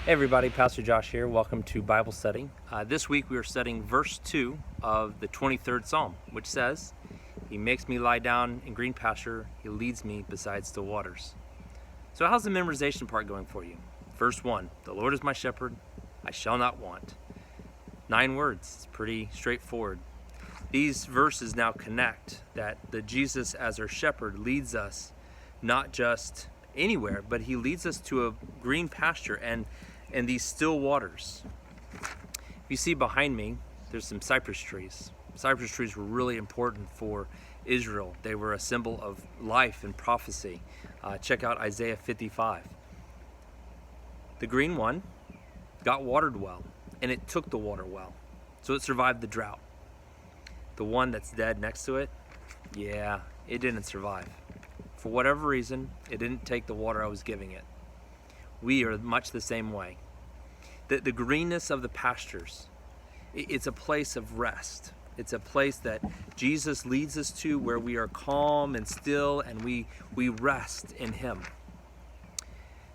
Hey everybody, Pastor Josh here. Welcome to Bible study. This week we are studying verse 2 of the 23rd Psalm, which says, "He makes me lie down in green pasture, He leads me beside still waters." So how's the memorization part going for you? Verse 1, "The Lord is my shepherd, I shall not want." 9 words, it's pretty straightforward. These verses now connect that the Jesus as our shepherd leads us not just anywhere, but He leads us to a green pasture and these still waters. If you see behind me, there's some cypress trees. Cypress trees were really important for Israel. They were a symbol of life and prophecy. Check out Isaiah 55. The green one got watered well, and it took the water well, so it survived the drought. The one that's dead next to it, yeah, it didn't survive. For whatever reason, it didn't take the water I was giving it. We are much the same way. The greenness of the pastures, it's a place of rest. It's a place that Jesus leads us to where we are calm and still and we rest in Him.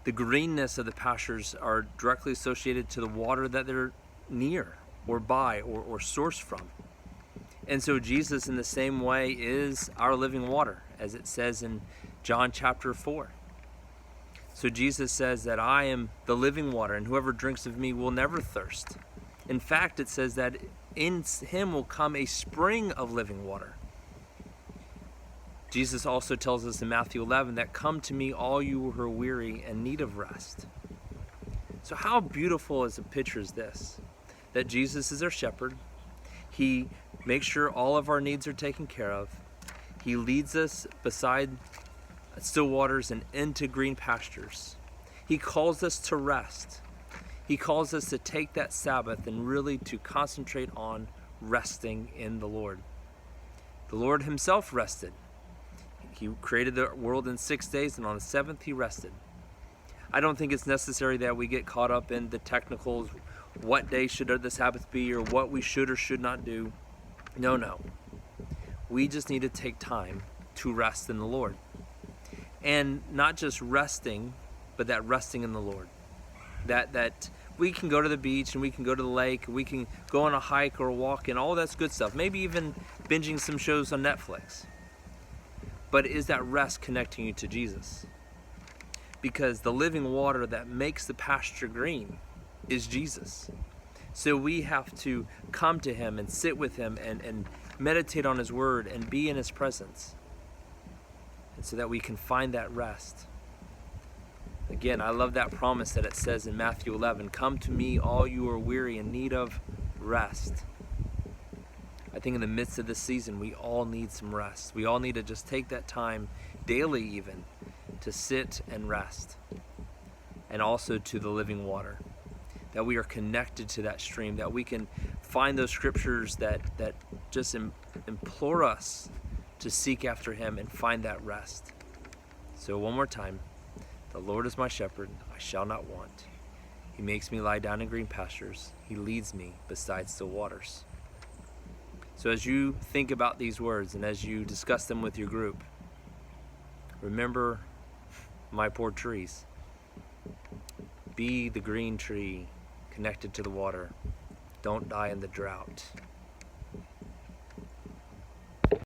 The greenness of the pastures are directly associated to the water that they're near or by or sourced from. And so Jesus in the same way is our living water, as it says in John chapter 4. So Jesus says that I am the living water, and whoever drinks of me will never thirst. In fact, it says that in Him will come a spring of living water. Jesus also tells us in Matthew 11 that come to me all you who are weary and need of rest. So how beautiful is a picture is this? That Jesus is our shepherd. He makes sure all of our needs are taken care of. He leads us beside still waters and into green pastures. He calls us to rest. He calls us to take that Sabbath and really to concentrate on resting in the Lord. The Lord Himself rested. He created the world in 6 days, and on the seventh He rested. I don't think it's necessary that we get caught up in the technicals. What day should the Sabbath be, or what we should or should not do? No. We just need to take time to rest in the Lord. And not just resting, but that resting in the Lord. That we can go to the beach and we can go to the lake, we can go on a hike or a walk and all that's good stuff. Maybe even binging some shows on Netflix. But is that rest connecting you to Jesus? Because the living water that makes the pasture green is Jesus. So we have to come to Him and sit with Him and meditate on His Word and be in His presence. And so that we can find that rest. Again, I love that promise that it says in Matthew 11, "Come to me, all you are weary and need of rest." I think in the midst of this season, we all need some rest. We all need to just take that time, daily even, to sit and rest. And also to the living water. That we are connected to that stream, that we can find those scriptures that just implore us to seek after Him and find that rest. So one more time, the Lord is my shepherd, I shall not want. He makes me lie down in green pastures. He leads me beside still waters. So as you think about these words and as you discuss them with your group, remember my poor trees. Be the green tree connected to the water. Don't die in the drought.